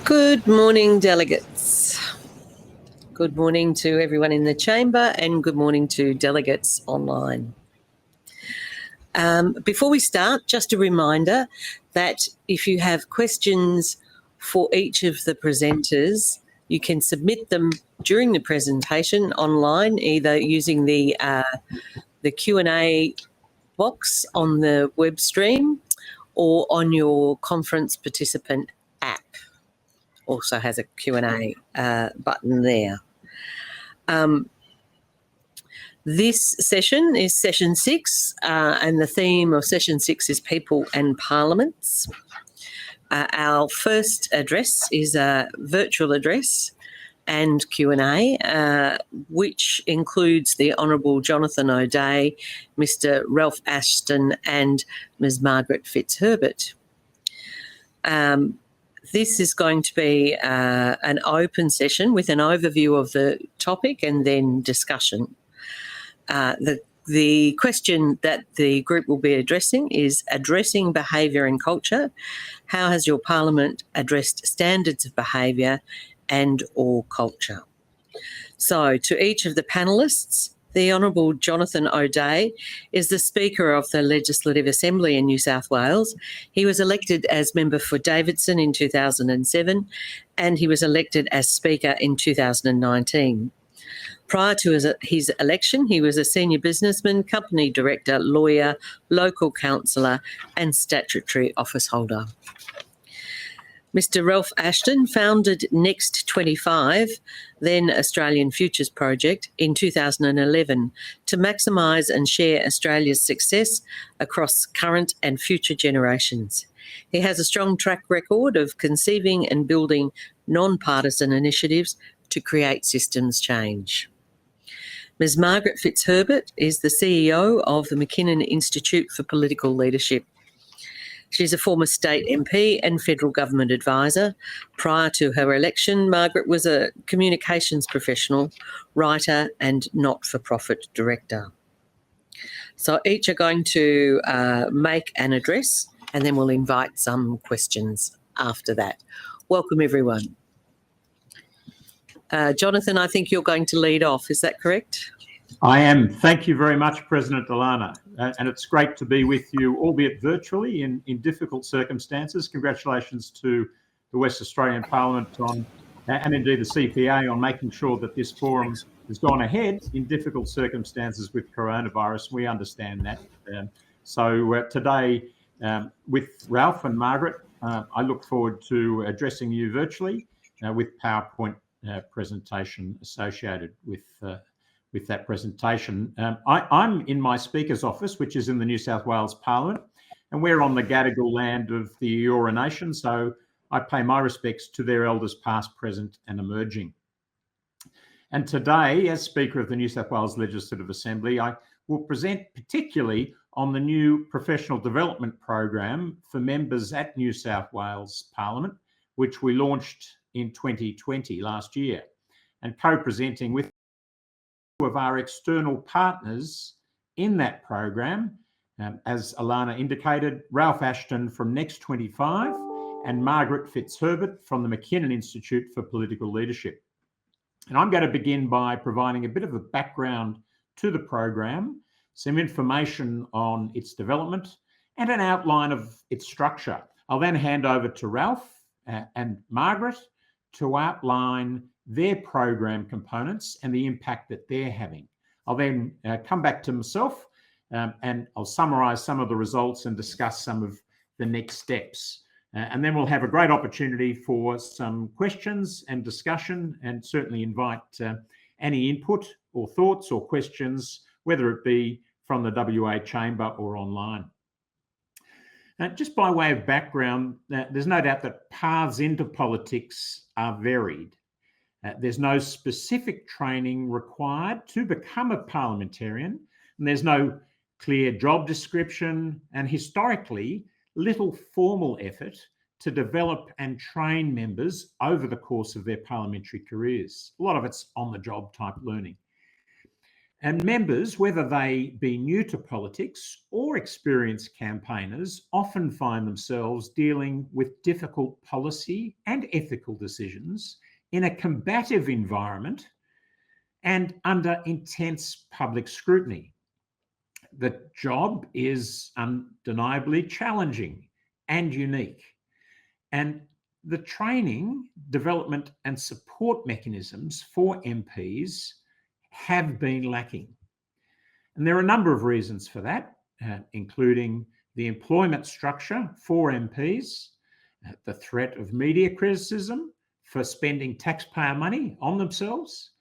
Good morning, delegates. Good morning to everyone in the chamber and good morning to delegates online. Before we start, just a reminder that if you have questions for each of the presenters, you can submit them during the presentation online, either using the Q&A box on the web stream or on your conference participant app. Also has a Q&A button there. This session is session 6 and the theme of session 6 is People and Parliaments. Our first address is a virtual address and Q&A, which includes the Honourable Jonathan O'Dea, Mr Ralph Ashton and Ms Margaret Fitzherbert. This is going to be an open session with an overview of the topic and then discussion. The question that the group will be addressing is addressing behaviour and culture. How has your parliament addressed standards of behaviour and or culture? So to each of the panellists, the Honourable Jonathan O'Dea is the Speaker of the Legislative Assembly in New South Wales. He was elected as member for Davidson in 2007 and he was elected as Speaker in 2019. Prior to his election, he was a senior businessman, company director, lawyer, local councillor and statutory office holder. Mr Ralph Ashton founded Next 25, then Australian Futures Project, in 2011 to maximise and share Australia's success across current and future generations. He has a strong track record of conceiving and building non-partisan initiatives to create systems change. Ms Margaret Fitzherbert is the CEO of the Mckinnon Institute for Political Leadership. She's a former state MP and federal government advisor. Prior to her election, Margaret was a communications professional, writer and not-for-profit director. So each are going to make an address and then we'll invite some questions after that. Welcome everyone. Jonathan, I think you're going to lead off, is that correct? I am. Thank you very much, President Alana. And it's great to be with you, albeit virtually, in difficult circumstances. Congratulations to the West Australian Parliament and indeed the CPA on making sure that this forum has gone ahead in difficult circumstances with coronavirus. We understand that. So today, with Ralph and Margaret, I look forward to addressing you virtually with PowerPoint presentation associated with that presentation. I'm in my Speaker's office, which is in the New South Wales Parliament, and we're on the Gadigal land of the Eora Nation, so I pay my respects to their elders past, present and emerging. And today, as Speaker of the New South Wales Legislative Assembly, I will present particularly on the new professional development program for members at New South Wales Parliament, which we launched in 2020, last year, and co-presenting with of our external partners in that program, as Alana indicated, Ralph Ashton from Next 25 and Margaret Fitzherbert from the Mckinnon Institute for Political Leadership. And I'm going to begin by providing a bit of a background to the program, some information on its development and an outline of its structure. I'll then hand over to Ralph and Margaret to outline their program components and the impact that they're having. I'll then come back to myself and I'll summarise some of the results and discuss some of the next steps. And then we'll have a great opportunity for some questions and discussion and certainly invite any input or thoughts or questions, whether it be from the WA Chamber or online. Just by way of background, there's no doubt that paths into politics are varied. There's no specific training required to become a parliamentarian, and there's no clear job description, and historically, little formal effort to develop and train members over the course of their parliamentary careers. A lot of it's on-the-job type learning. And members, whether they be new to politics or experienced campaigners, often find themselves dealing with difficult policy and ethical decisions in a combative environment and under intense public scrutiny. The job is undeniably challenging and unique. And the training, development and support mechanisms for MPs have been lacking. And there are a number of reasons for that, including the employment structure for MPs, the threat of media criticism for spending taxpayer money on themselves,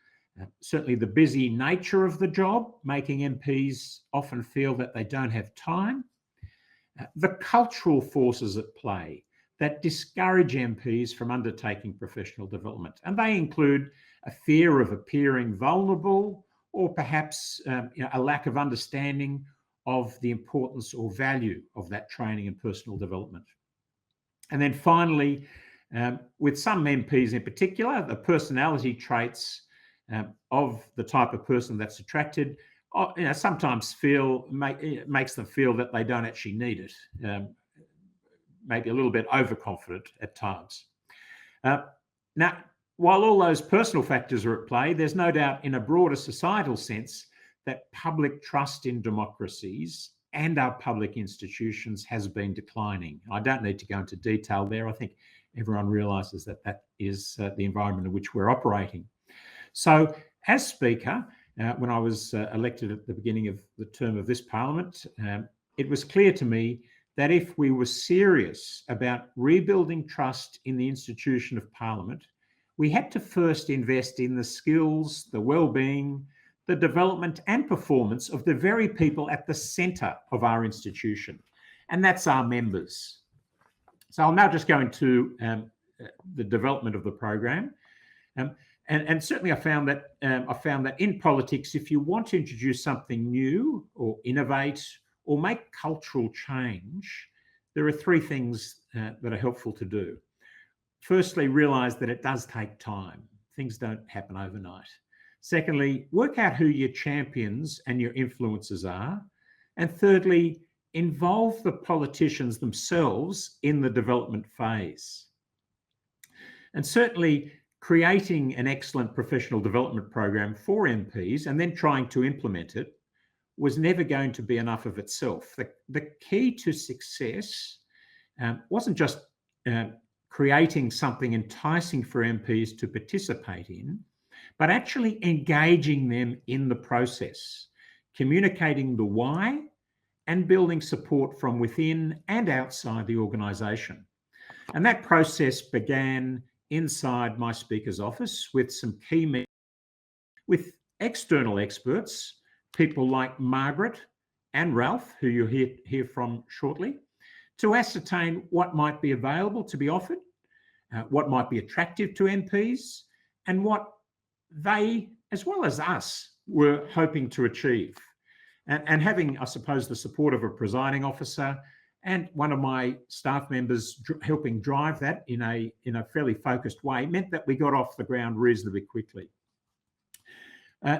certainly the busy nature of the job, making MPs often feel that they don't have time, the cultural forces at play that discourage MPs from undertaking professional development. And they include a fear of appearing vulnerable or perhaps a lack of understanding of the importance or value of that training and personal development. And then finally, with some MPs in particular, the personality traits of the type of person that's attracted, sometimes makes them feel that they don't actually need it. Maybe a little bit overconfident at times. Now, while all those personal factors are at play, there's no doubt in a broader societal sense that public trust in democracies and our public institutions has been declining. I don't need to go into detail there. I think everyone realises that that is the environment in which we're operating. So as Speaker, when I was elected at the beginning of the term of this Parliament, it was clear to me that if we were serious about rebuilding trust in the institution of Parliament, we had to first invest in the skills, the well-being, the development and performance of the very people at the centre of our institution, and that's our members. So I'll now just go into the development of the program. And certainly I found that in politics, if you want to introduce something new or innovate or make cultural change, there are three things that are helpful to do. Firstly, realise that it does take time. Things don't happen overnight. Secondly, work out who your champions and your influencers are. And thirdly, involve the politicians themselves in the development phase. And certainly, creating an excellent professional development program for MPs and then trying to implement it was never going to be enough of itself. The key to success wasn't just creating something enticing for MPs to participate in, but actually engaging them in the process, communicating the why and building support from within and outside the organisation. And that process began inside my Speaker's office with some key meetings with external experts, people like Margaret and Ralph, who you'll hear from shortly, to ascertain what might be available to be offered, what might be attractive to MPs, and what they, as well as us, were hoping to achieve. And having, I suppose, the support of a presiding officer and one of my staff members helping drive that in a fairly focused way meant that we got off the ground reasonably quickly.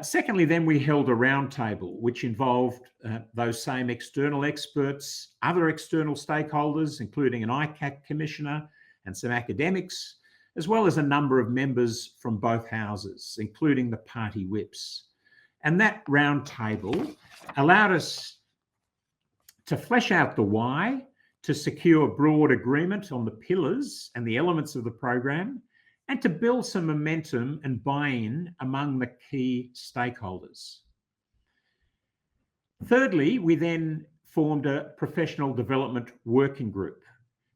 Secondly, then we held a roundtable, which involved those same external experts, other external stakeholders, including an ICAC commissioner and some academics, as well as a number of members from both houses, including the party whips. And that roundtable allowed us to flesh out the why, to secure broad agreement on the pillars and the elements of the program, and to build some momentum and buy-in among the key stakeholders. Thirdly, we then formed a professional development working group,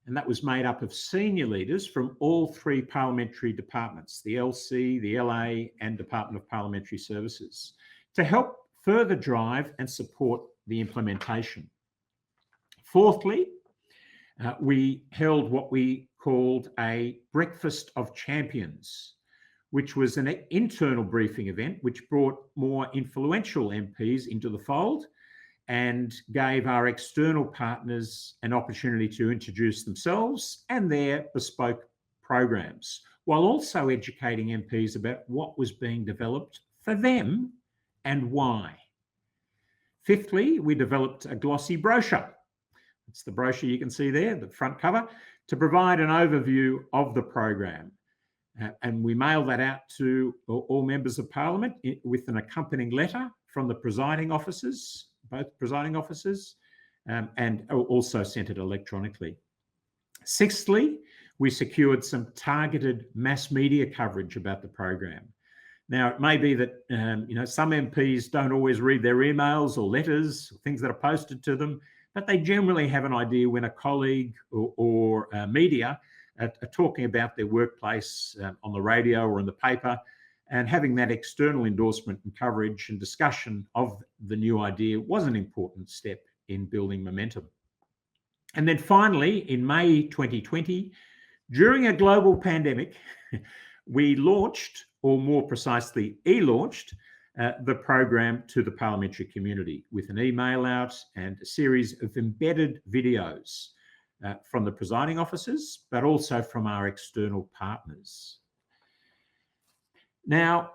and that was made up of senior leaders from all three parliamentary departments, the LC, the LA, and Department of Parliamentary Services, to help further drive and support the implementation. Fourthly, we held what we called a Breakfast of Champions, which was an internal briefing event which brought more influential MPs into the fold and gave our external partners an opportunity to introduce themselves and their bespoke programs, while also educating MPs about what was being developed for them and why. Fifthly, we developed a glossy brochure. It's the brochure you can see there, the front cover, to provide an overview of the program. And we mail that out to all members of Parliament with an accompanying letter from the presiding officers, both presiding officers, and also sent it electronically. Sixthly, we secured some targeted mass media coverage about the program. Now, it may be that some MPs don't always read their emails or letters, or things that are posted to them, but they generally have an idea when a colleague or media are talking about their workplace on the radio or in the paper, and having that external endorsement and coverage and discussion of the new idea was an important step in building momentum. And then finally, in May 2020, during a global pandemic, we launched, or more precisely, e-launched the program to the parliamentary community with an email out and a series of embedded videos from the presiding officers, but also from our external partners. Now,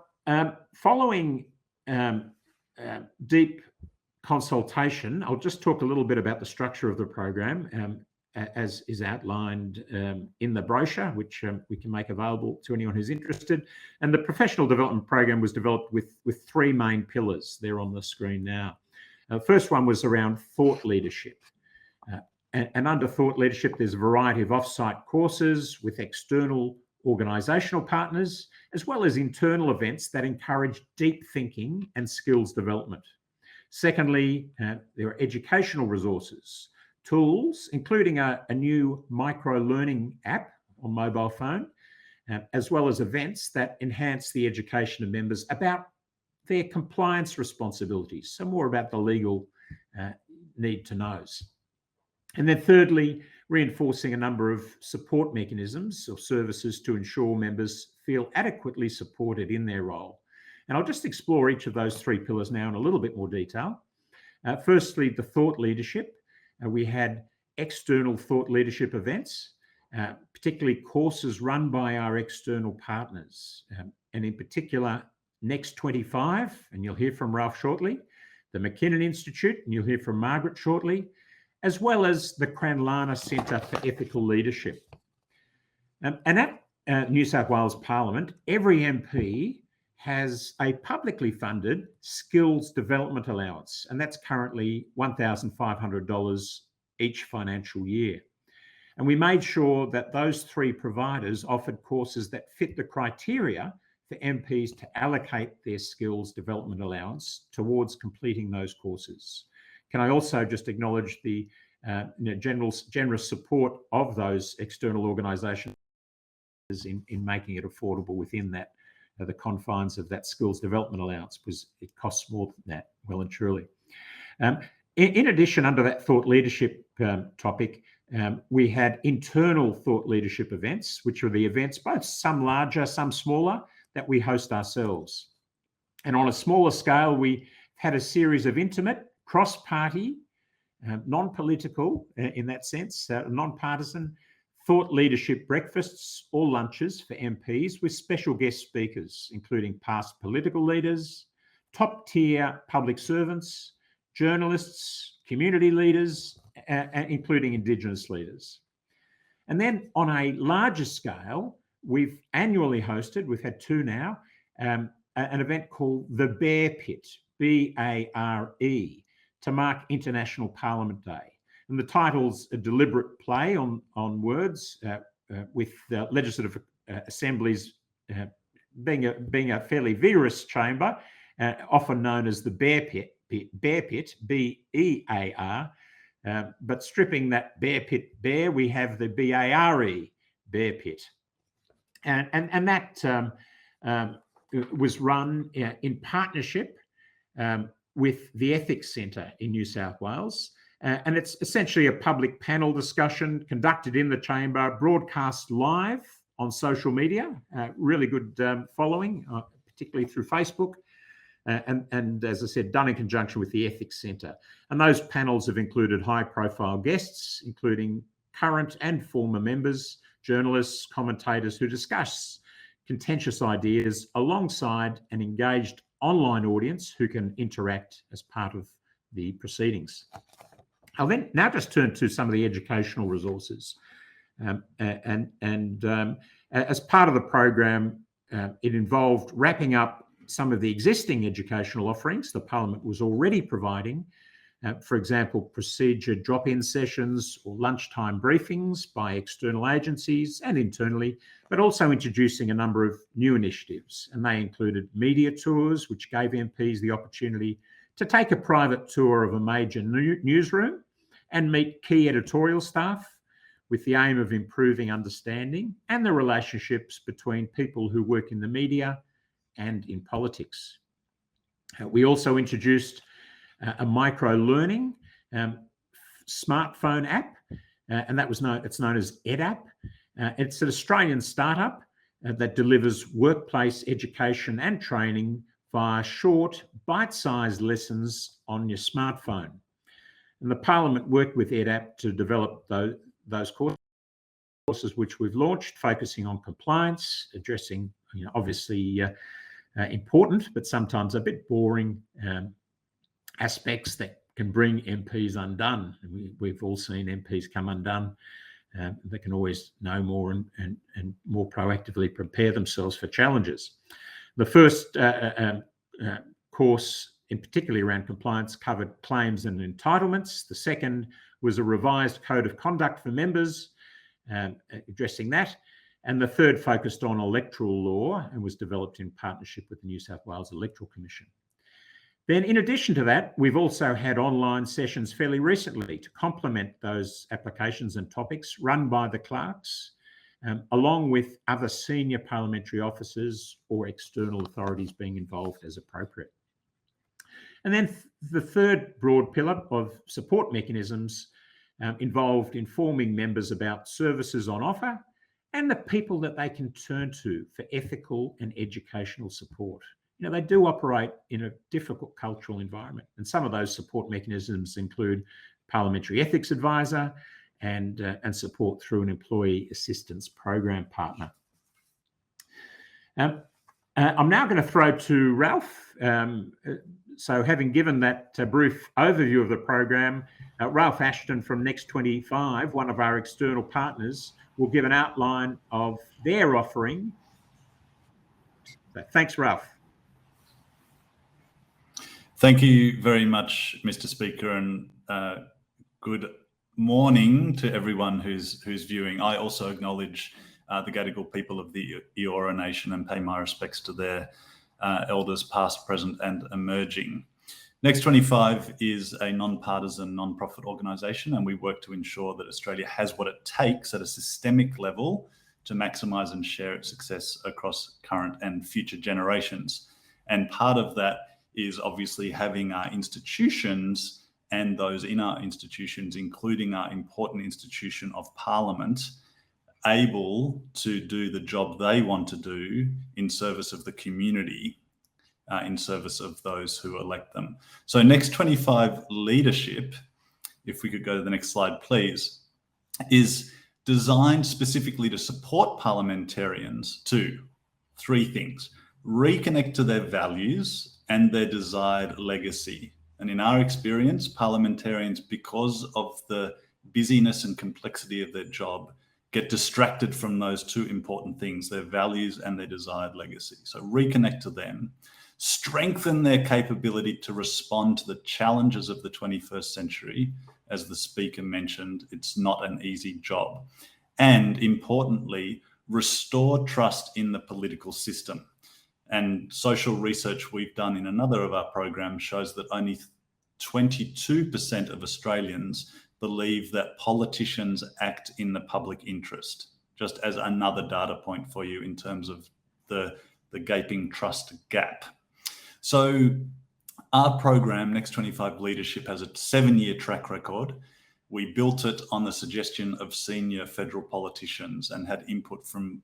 following deep consultation, I'll just talk a little bit about the structure of the program as is outlined in the brochure, which we can make available to anyone who's interested. And the professional development program was developed with three main pillars. They're on the screen now. The first one was around thought leadership. And under thought leadership, there's a variety of off-site courses with external organisational partners, as well as internal events that encourage deep thinking and skills development. Secondly, there are educational resources, tools, including a new micro-learning app on mobile phone, as well as events that enhance the education of members about their compliance responsibilities, so more about the legal need-to-knows. And then thirdly, reinforcing a number of support mechanisms or services to ensure members feel adequately supported in their role. And I'll just explore each of those three pillars now in a little bit more detail. Firstly, the thought leadership. We had external thought leadership events, particularly courses run by our external partners. And in particular, Next 25, and you'll hear from Ralph shortly, the Mckinnon Institute, and you'll hear from Margaret shortly, as well as the Cranlana Centre for Ethical Leadership. And at New South Wales Parliament, every MP has a publicly funded skills development allowance, and that's currently $1,500 each financial year. And we made sure that those three providers offered courses that fit the criteria for MPs to allocate their skills development allowance towards completing those courses. Can I also just acknowledge the generous support of those external organisations in making it affordable within that the confines of that skills development allowance, because it costs more than that, well and truly. In addition, under that thought leadership topic, we had internal thought leadership events, which are the events, both some larger, some smaller, that we host ourselves. And on a smaller scale, we had a series of intimate, cross-party, non-political in that sense, non-partisan thought leadership breakfasts or lunches for MPs with special guest speakers, including past political leaders, top-tier public servants, journalists, community leaders, including Indigenous leaders. And then on a larger scale, we've annually hosted, we've had two now, an event called the Bear Pit, B-A-R-E, to mark International Parliament Day. And the title's a deliberate play on words, with the legislative assemblies being a fairly vigorous chamber, often known as the Bear Pit, B-E-A-R, but stripping that Bear Pit bear, we have the B-A-R-E, Bear Pit. And that was run in partnership with the Ethics Centre in New South Wales. And it's essentially a public panel discussion conducted in the chamber, broadcast live on social media, really good following, particularly through Facebook. And as I said, done in conjunction with the Ethics Centre. And those panels have included high-profile guests, including current and former members, journalists, commentators who discuss contentious ideas alongside an engaged online audience who can interact as part of the proceedings. I'll then now just turn to some of the educational resources. As part of the program, it involved wrapping up some of the existing educational offerings the Parliament was already providing. For example, procedure drop-in sessions or lunchtime briefings by external agencies and internally, but also introducing a number of new initiatives. And they included media tours, which gave MPs the opportunity to take a private tour of a major newsroom and meet key editorial staff with the aim of improving understanding and the relationships between people who work in the media and in politics. We also introduced a micro-learning smartphone app, and it's known as EdApp. It's an Australian startup that delivers workplace education and training via short, bite-sized lessons on your smartphone. And the Parliament worked with EdApp to develop those courses which we've launched, focusing on compliance, addressing obviously important but sometimes a bit boring aspects that can bring MPs undone. We've all seen MPs come undone. They can always know more and more proactively prepare themselves for challenges. The first course, in particularly around compliance, covered claims and entitlements. The second was a revised code of conduct for members, addressing that. And the third focused on electoral law and was developed in partnership with the New South Wales Electoral Commission. Then in addition to that, we've also had online sessions fairly recently to complement those applications and topics run by the clerks, along with other senior parliamentary officers or external authorities being involved as appropriate. And then the third broad pillar of support mechanisms involved informing members about services on offer and the people that they can turn to for ethical and educational support. They do operate in a difficult cultural environment, and some of those support mechanisms include parliamentary ethics advisor and support through an employee assistance program partner. I'm now going to throw to Ralph. So having given that brief overview of the program, Ralph Ashton from Next 25, one of our external partners, will give an outline of their offering. So thanks, Ralph. Thank you very much, Mr. Speaker, and good morning to everyone who's viewing. I also acknowledge the Gadigal people of the Eora Nation and pay my respects to their elders past, present and emerging. Next 25 is a non-partisan, non-profit organisation, and we work to ensure that Australia has what it takes at a systemic level to maximise and share its success across current and future generations. And part of that is obviously having our institutions and those in our institutions, including our important institution of Parliament, able to do the job they want to do in service of the community, in service of those who elect them. So Next 25 leadership, if we could go to the next slide, please, is designed specifically to support parliamentarians to three things: reconnect to their values and their desired legacy. And in our experience, parliamentarians, because of the busyness and complexity of their job, get distracted from those two important things, their values and their desired legacy. So reconnect to them, strengthen their capability to respond to the challenges of the 21st century. As the speaker mentioned, it's not an easy job. And importantly, restore trust in the political system. And social research we've done in another of our programs shows that only 22% of Australians believe that politicians act in the public interest, just as another data point for you in terms of the gaping trust gap. So our program, Next 25 Leadership, has a 7-year track record. We built it on the suggestion of senior federal politicians and had input from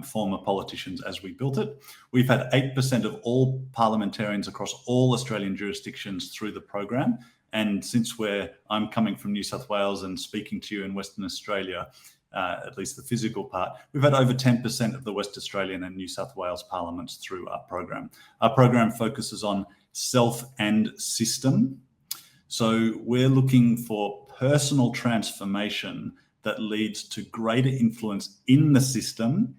former politicians as we built it. We've had 8% of all parliamentarians across all Australian jurisdictions through the program. And since I'm coming from New South Wales and speaking to you in Western Australia, at least the physical part. We've had over 10% of the West Australian and New South Wales parliaments through our program. Our program focuses on self and system. So we're looking for personal transformation that leads to greater influence in the system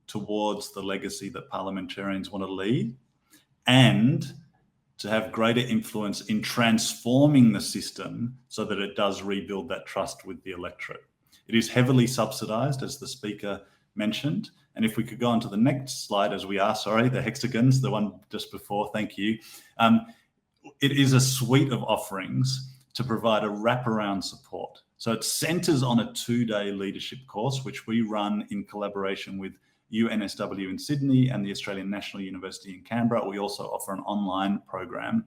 towards the legacy that parliamentarians want to lead, and to have greater influence in transforming the system so that it does rebuild that trust with the electorate. It is heavily subsidised, as the speaker mentioned. And if we could go on to the next slide, the hexagons, the one just before, thank you. It is a suite of offerings to provide a wraparound support. So it centres on a 2-day leadership course, which we run in collaboration with UNSW in Sydney and the Australian National University in Canberra. We also offer an online program.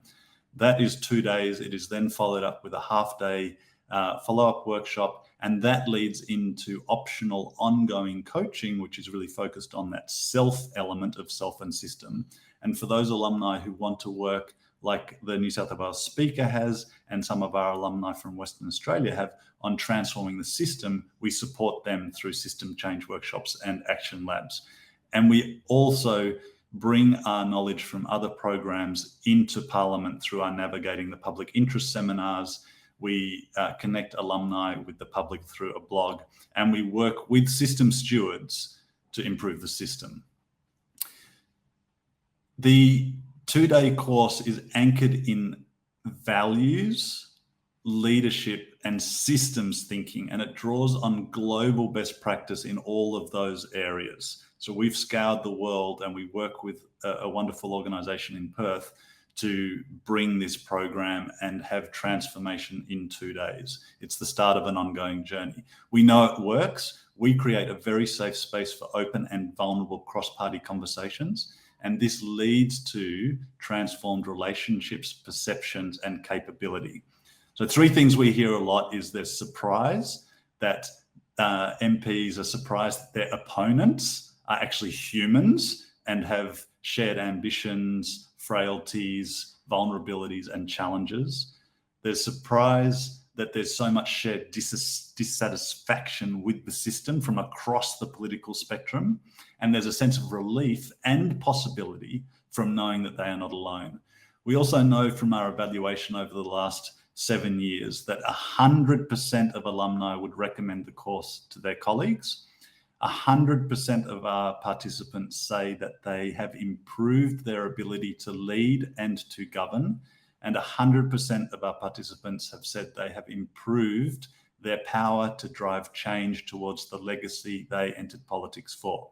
That is 2 days. It is then followed up with a half-day follow-up workshop, and that leads into optional ongoing coaching, which is really focused on that self element of self and system. And for those alumni who want to work like the New South Wales speaker has, and some of our alumni from Western Australia have, on transforming the system, we support them through system change workshops and action labs. And we also bring our knowledge from other programs into Parliament through our Navigating the Public Interest seminars. We connect alumni with the public through a blog, and we work with system stewards to improve the system. The 2-day course is anchored in values, leadership, and systems thinking, and it draws on global best practice in all of those areas. So we've scoured the world, and we work with a wonderful organisation in Perth to bring this program and have transformation in 2 days. It's the start of an ongoing journey. We know it works. We create a very safe space for open and vulnerable cross-party conversations, and this leads to transformed relationships, perceptions, and capability. So 3 things we hear a lot is there's surprise, that MPs are surprised that their opponents are actually humans and have shared ambitions, frailties, vulnerabilities, and challenges. There's surprise that there's so much shared dissatisfaction with the system from across the political spectrum. And there's a sense of relief and possibility from knowing that they are not alone. We also know from our evaluation over the last 7 years that 100% of alumni would recommend the course to their colleagues. 100% of our participants say that they have improved their ability to lead and to govern, and 100% of our participants have said they have improved their power to drive change towards the legacy they entered politics for.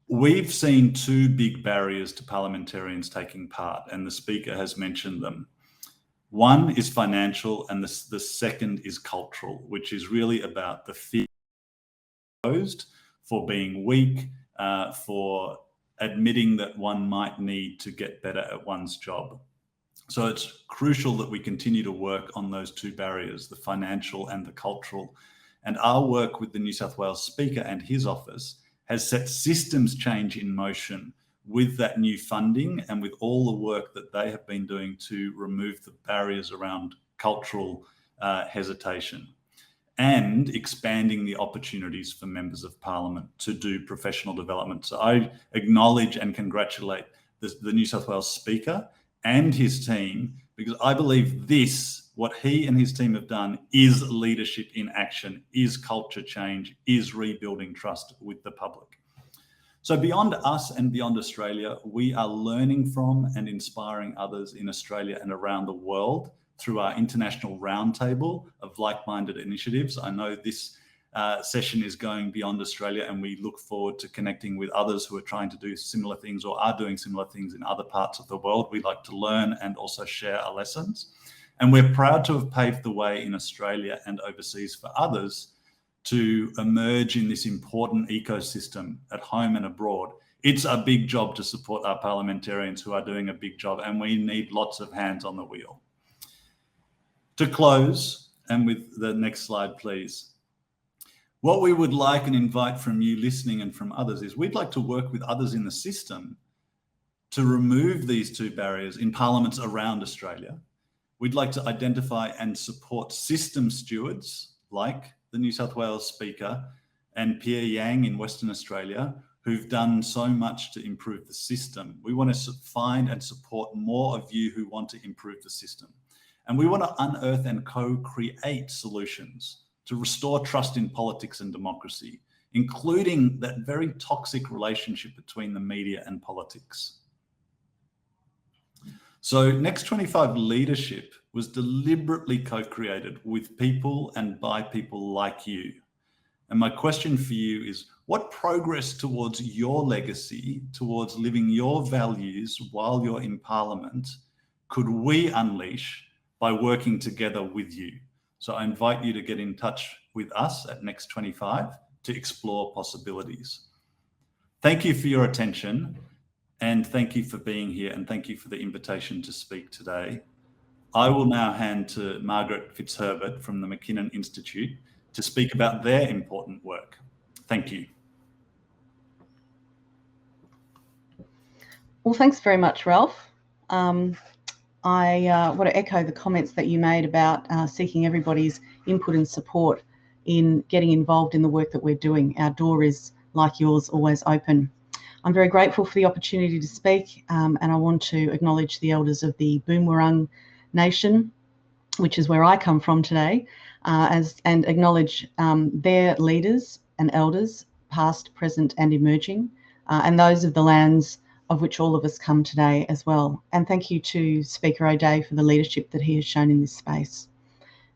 We've seen 2 big barriers to parliamentarians taking part, and the speaker has mentioned them. One is financial, and the second is cultural, which is really about the fear for being weak, for admitting that one might need to get better at one's job. So it's crucial that we continue to work on those 2 barriers, the financial and the cultural. And our work with the New South Wales Speaker and his office has set systems change in motion with that new funding and with all the work that they have been doing to remove the barriers around cultural hesitation, and expanding the opportunities for members of Parliament to do professional development. So I acknowledge and congratulate the New South Wales Speaker and his team, because I believe this, what he and his team have done, is leadership in action, is culture change, is rebuilding trust with the public. So beyond us and beyond Australia, we are learning from and inspiring others in Australia and around the world through our international roundtable of like-minded initiatives. I know this session is going beyond Australia, and we look forward to connecting with others who are trying to do similar things or are doing similar things in other parts of the world. We like to learn and also share our lessons. And we're proud to have paved the way in Australia and overseas for others to emerge in this important ecosystem at home and abroad. It's a big job to support our parliamentarians who are doing a big job, and we need lots of hands on the wheel. To close, and with the next slide, please. What we would like and invite from you listening and from others is we'd like to work with others in the system to remove these 2 barriers in parliaments around Australia. We'd like to identify and support system stewards like the New South Wales Speaker, and Pierre Yang in Western Australia, who've done so much to improve the system. We want to find and support more of you who want to improve the system. And we want to unearth and co-create solutions to restore trust in politics and democracy, including that very toxic relationship between the media and politics. So Next 25 leadership was deliberately co-created with people and by people like you. And my question for you is, what progress towards your legacy, towards living your values while you're in Parliament, could we unleash by working together with you? So I invite you to get in touch with us at Next 25 to explore possibilities. Thank you for your attention, and thank you for being here, and thank you for the invitation to speak today. I will now hand to Margaret Fitzherbert from the Mckinnon Institute to speak about their important work. Thank you. Well, thanks very much, Ralph. I want to echo the comments that you made about seeking everybody's input and support in getting involved in the work that we're doing. Our door is, like yours, always open. I'm very grateful for the opportunity to speak, and I want to acknowledge the elders of the Boonwurrung Nation, which is where I come from today, and acknowledge their leaders and elders, past, present and emerging, and those of the lands of which all of us come today as well. And thank you to Speaker O'Dea for the leadership that he has shown in this space.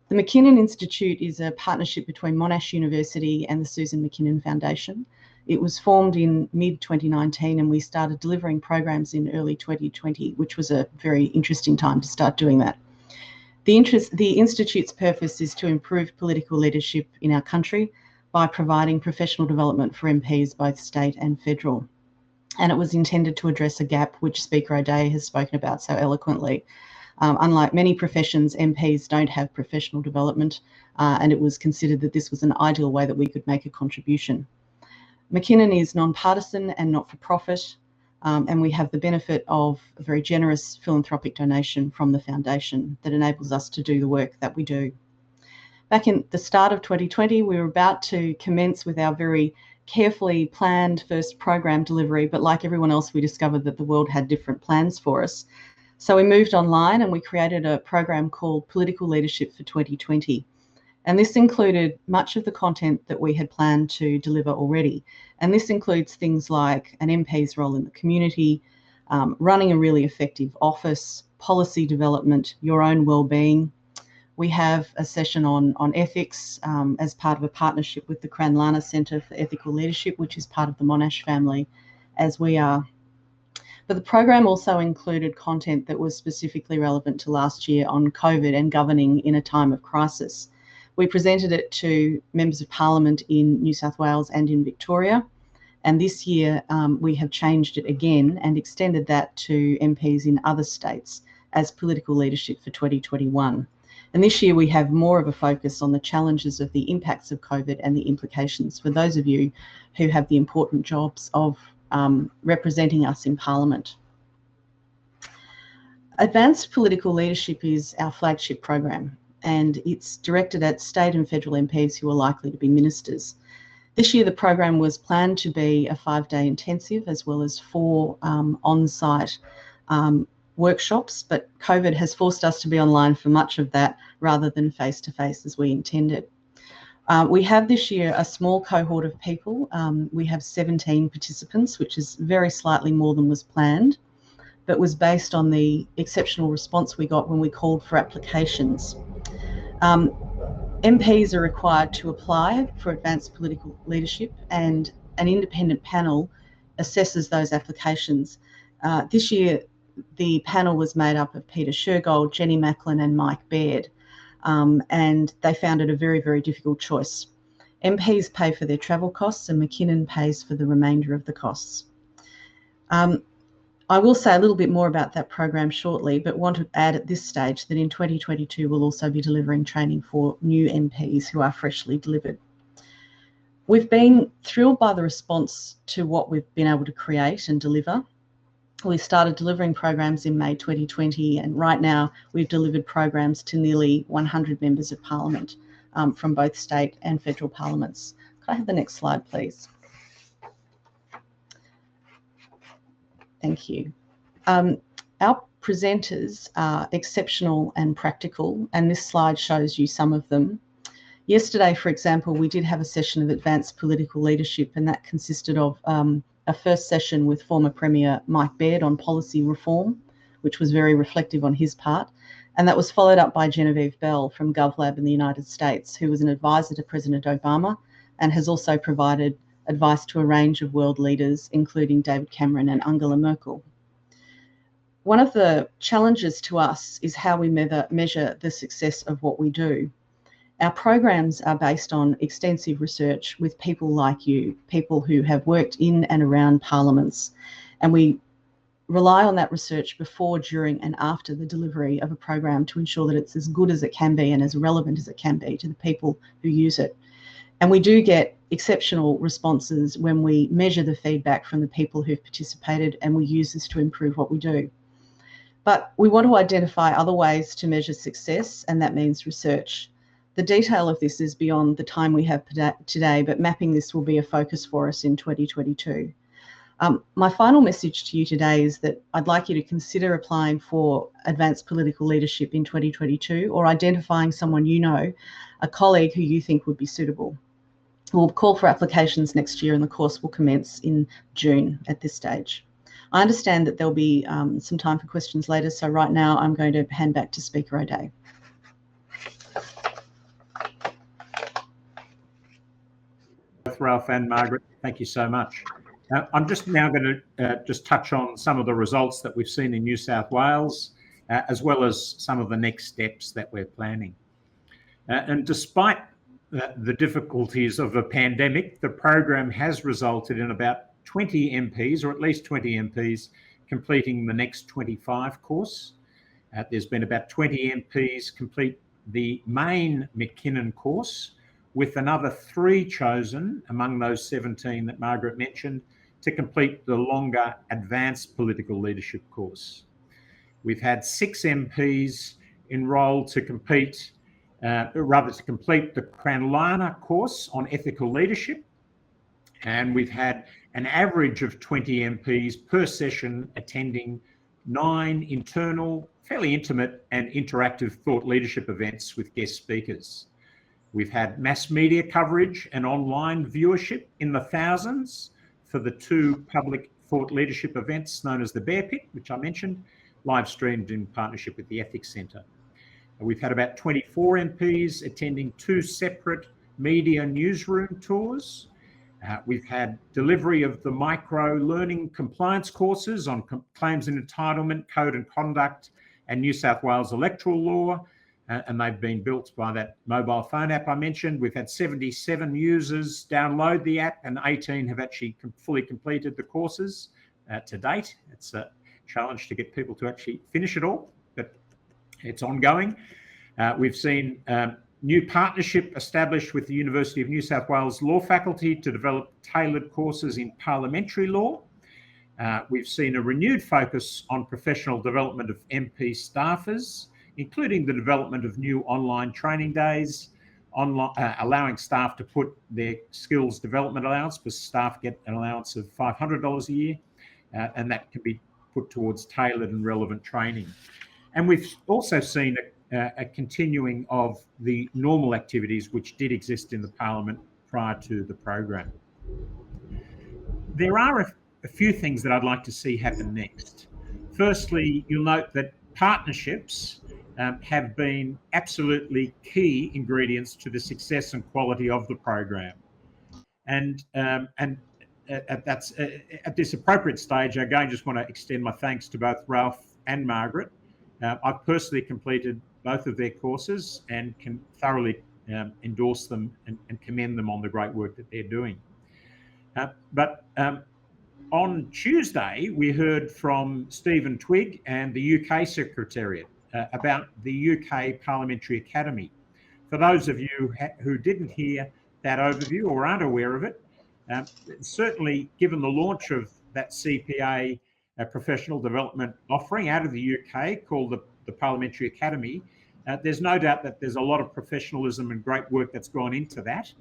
The Mckinnon Institute is a partnership between Monash University and the Susan Mckinnon Foundation. It was formed in mid-2019 and we started delivering programs in early 2020, which was a very interesting time to start doing that. The Institute's purpose is to improve political leadership in our country by providing professional development for MPs, both state and federal. And it was intended to address a gap which Speaker O'Dea has spoken about so eloquently. Unlike many professions, MPs don't have professional development, and it was considered that this was an ideal way that we could make a contribution. Mckinnon is non-partisan and not-for-profit, and we have the benefit of a very generous philanthropic donation from the foundation that enables us to do the work that we do. Back in the start of 2020, we were about to commence with our very carefully planned first program delivery, but like everyone else, we discovered that the world had different plans for us. So we moved online and we created a program called Political Leadership for 2020. And this included much of the content that we had planned to deliver already. And this includes things like an MP's role in the community, running a really effective office, policy development, your own wellbeing. We have a session on ethics as part of a partnership with the Cranlana Centre for Ethical Leadership, which is part of the Monash family, as we are. But the program also included content that was specifically relevant to last year on COVID and governing in a time of crisis. We presented it to members of Parliament in New South Wales and in Victoria. And this year we have changed it again and extended that to MPs in other states as political leadership for 2021. And this year we have more of a focus on the challenges of the impacts of COVID and the implications for those of you who have the important jobs of representing us in Parliament. Advanced Political Leadership is our flagship program, and it's directed at state and federal MPs who are likely to be ministers. This year the program was planned to be a 5-day intensive as well as 4 on-site workshops, but COVID has forced us to be online for much of that rather than face-to-face as we intended. We have this year a small cohort of people. We have 17 participants, which is very slightly more than was planned, but was based on the exceptional response we got when we called for applications. MPs are required to apply for advanced political leadership, and an independent panel assesses those applications. This year, the panel was made up of Peter Shergold, Jenny Macklin and Mike Baird, and they found it a very, very difficult choice. MPs pay for their travel costs and Mckinnon pays for the remainder of the costs. I will say a little bit more about that program shortly, but want to add at this stage that in 2022 we'll also be delivering training for new MPs who are freshly delivered. We've been thrilled by the response to what we've been able to create and deliver. We started delivering programs in May 2020, and right now we've delivered programs to nearly 100 members of Parliament from both state and federal parliaments. Could I have the next slide, please? Thank you. Our presenters are exceptional and practical, and this slide shows you some of them. Yesterday, for example, we did have a session of advanced political leadership, and that consisted of a first session with former Premier Mike Baird on policy reform, which was very reflective on his part. And that was followed up by Genevieve Bell from GovLab in the United States, who was an advisor to President Obama and has also provided advice to a range of world leaders, including David Cameron and Angela Merkel. One of the challenges to us is how we measure the success of what we do. Our programs are based on extensive research with people like you, people who have worked in and around parliaments, and we rely on that research before, during and after the delivery of a program to ensure that it's as good as it can be and as relevant as it can be to the people who use it. And we do get exceptional responses when we measure the feedback from the people who've participated, and we use this to improve what we do. But we want to identify other ways to measure success, and that means research. The detail of this is beyond the time we have today, but mapping this will be a focus for us in 2022. My final message to you today is that I'd like you to consider applying for advanced political leadership in 2022, or identifying someone you know, a colleague who you think would be suitable. We'll call for applications next year, and the course will commence in June at this stage. I understand that there'll be some time for questions later, so right now I'm going to hand back to Speaker O'Dea. Both Ralph and Margaret, thank you so much. I'm just now going to just touch on some of the results that we've seen in New South Wales, as well as some of the next steps that we're planning. And despite the difficulties of a pandemic, the program has resulted in about 20 MPs, or at least 20 MPs, completing the next 25 course. There's been about 20 MPs complete the main Mckinnon course, with another 3 chosen among those 17 that Margaret mentioned to complete the longer advanced political leadership course. We've had 6 MPs enrolled to complete the Cranlana course on ethical leadership, and we've had an average of 20 MPs per session attending 9 internal, fairly intimate and interactive thought leadership events with guest speakers. We've had mass media coverage and online viewership in the thousands for the 2 public thought leadership events known as the Bear Pit, which I mentioned, live streamed in partnership with the Ethics Centre. We've had about 24 MPs attending 2 separate media newsroom tours. We've had delivery of the micro-learning compliance courses on claims and entitlement, code and conduct, and New South Wales electoral law, and they've been built by that mobile phone app I mentioned. We've had 77 users download the app, and 18 have actually fully completed the courses to date. It's a challenge to get people to actually finish it all, but it's ongoing. We've seen new partnership established with the University of New South Wales Law Faculty to develop tailored courses in parliamentary law. We've seen a renewed focus on professional development of MP staffers, including the development of new online training days, allowing staff to put their skills development allowance, because staff get an allowance of $500 a year, and that can be put towards tailored and relevant training. And we've also seen a continuing of the normal activities which did exist in the Parliament prior to the program. There are a few things that I'd like to see happen next. Firstly, you'll note that partnerships have been absolutely key ingredients to the success and quality of the program. And at this appropriate stage, I again just want to extend my thanks to both Ralph and Margaret. I've personally completed both of their courses and can thoroughly endorse them and commend them on the great work that they're doing. But on Tuesday, we heard from Stephen Twigg and the UK Secretariat about the UK Parliamentary Academy. For those of you who didn't hear that overview or aren't aware of it, certainly given the launch of that CPA professional development offering out of the UK called the Parliamentary Academy, There's no doubt that there's a lot of professionalism and great work that's gone into that.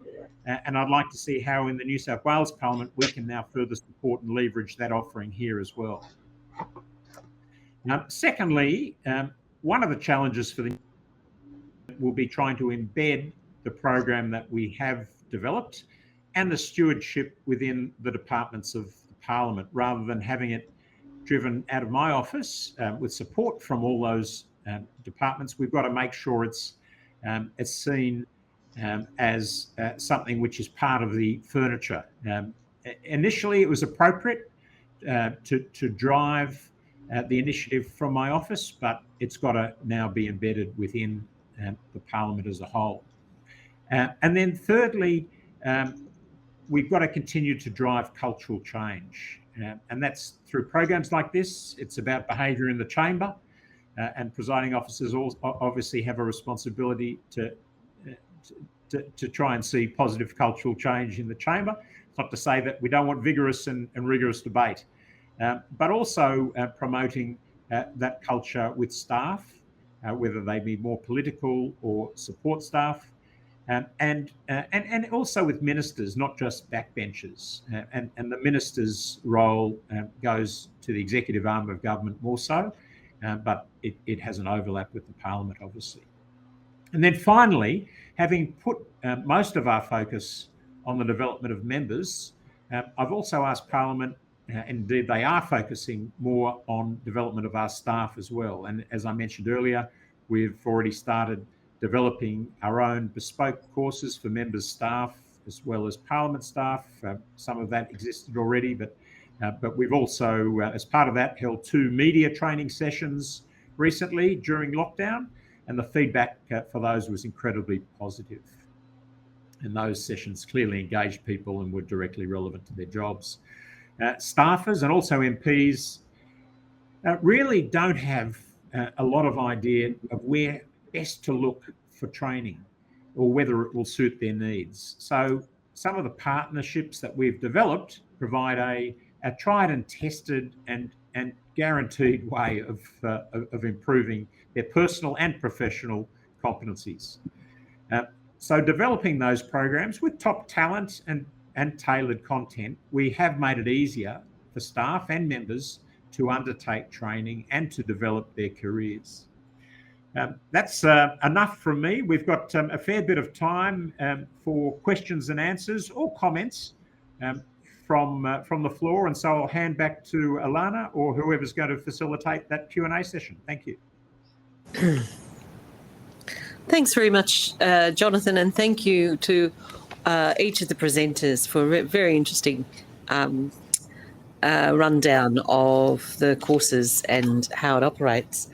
And I'd like to see how in the New South Wales Parliament we can now further support and leverage that offering here as well. Now, secondly, one of the challenges for the will be trying to embed the program that we have developed and the stewardship within the departments of the Parliament, rather than having it driven out of my office with support from all those departments. We've got to make sure it's seen as something which is part of the furniture. Initially, it was appropriate to drive the initiative from my office, but it's got to now be embedded within the Parliament as a whole. And then thirdly, we've got to continue to drive cultural change. And that's through programs like this. It's about behaviour in the chamber, and presiding officers obviously have a responsibility to try and see positive cultural change in the chamber. It's not to say that we don't want vigorous and rigorous debate, but also promoting that culture with staff, whether they be more political or support staff, and also with ministers, not just backbenchers. And the minister's role goes to the executive arm of government more so, but it has an overlap with the Parliament, obviously. And then finally, having put most of our focus on the development of members, I've also asked Parliament, indeed they are focusing more on development of our staff as well. And as I mentioned earlier, we've already started developing our own bespoke courses for members' staff as well as Parliament staff. Some of that existed already, but we've also, as part of that, held 2 media training sessions recently during lockdown, and the feedback for those was incredibly positive. And those sessions clearly engaged people and were directly relevant to their jobs. Staffers and also MPs really don't have a lot of idea of where best to look for training or whether it will suit their needs. So some of the partnerships that we've developed provide a tried and tested and guaranteed way of improving their personal and professional competencies. So developing those programs with top talent and tailored content, we have made it easier for staff and members to undertake training and to develop their careers. That's enough from me. We've got a fair bit of time for questions and answers or comments from the floor, and so I'll hand back to Alana or whoever's going to facilitate that Q&A session. Thank you. Thanks very much, Jonathan, and thank you to each of the presenters for a very interesting rundown of the courses and how it operates.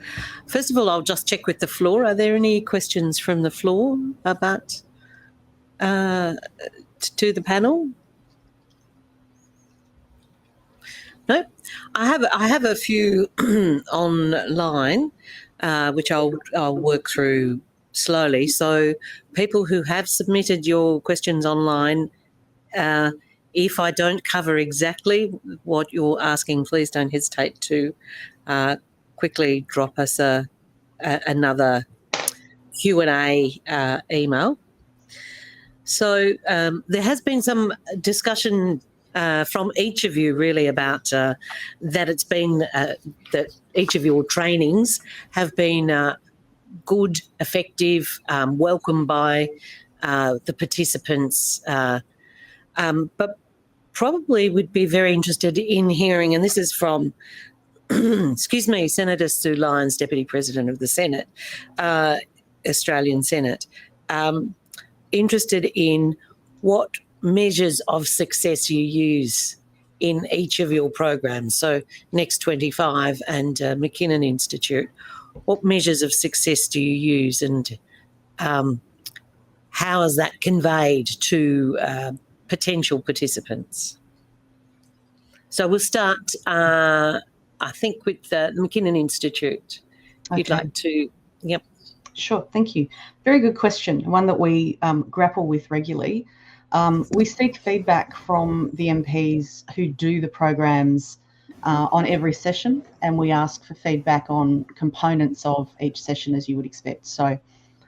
First of all, I'll just check with the floor. Are there any questions from the floor about to the panel? No, I have a few online, which I'll work through slowly. So people who have submitted your questions online, if I don't cover exactly what you're asking, please don't hesitate to quickly drop us another Q&A email. So there has been some discussion from each of you really about that it's been that each of your trainings have been good, effective, welcomed by the participants, but probably would be very interested in hearing, and this is from, excuse me, Senator Sue Lyons, Deputy President of the Senate, Australian Senate, interested in what measures of success you use in each of your programs. So Next 25 and Mckinnon Institute, what measures of success do you use, and how is that conveyed to potential participants? So we'll start, I think, with the Mckinnon Institute. Okay. You'd like to, yep. Sure, thank you. Very good question, one that we grapple with regularly. We seek feedback from the MPs who do the programs on every session, and we ask for feedback on components of each session, as you would expect. So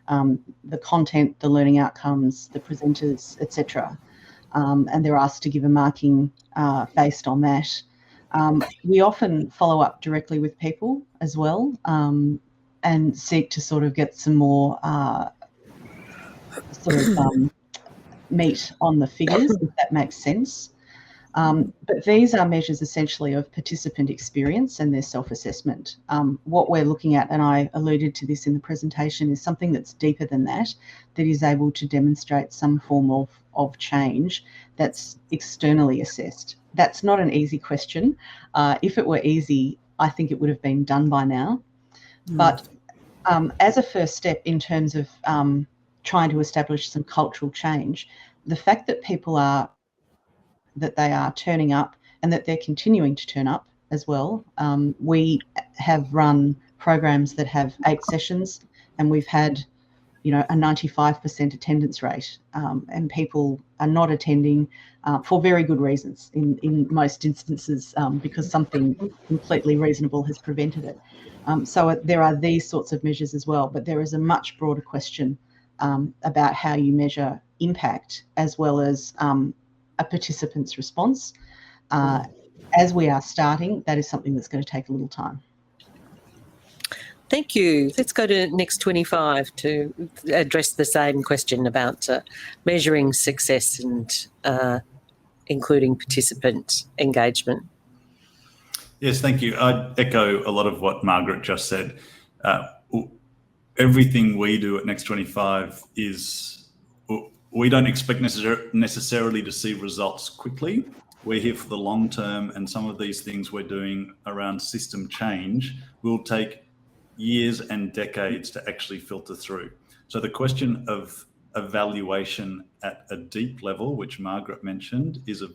the content, the learning outcomes, the presenters, etc. And they're asked to give a marking based on that. We often follow up directly with people as well, and seek to sort of get some more meat on the figures, if that makes sense. But these are measures essentially of participant experience and their self-assessment. What we're looking at, and I alluded to this in the presentation, is something that's deeper than that, that is able to demonstrate some form of change that's externally assessed. That's not an easy question. If it were easy, I think it would have been done by now. But as a first step in terms of trying to establish some cultural change, the fact that they are turning up and that they're continuing to turn up as well. We have run programs that have 8 sessions, and we've had, a 95% attendance rate, and people are not attending for very good reasons in most instances, because something completely reasonable has prevented it. So there are these sorts of measures as well, but there is a much broader question about how you measure impact as well as a participant's response. As we are starting, that is something that's going to take a little time. Thank you. Let's go to next 25 to address the same question about measuring success and including participant engagement. Yes, thank you. I'd echo a lot of what Margaret just said. Everything we do at Next 25 is, we don't expect necessarily to see results quickly. We're here for the long term, and some of these things we're doing around system change will take years and decades to actually filter through. So the question of evaluation at a deep level, which Margaret mentioned, is a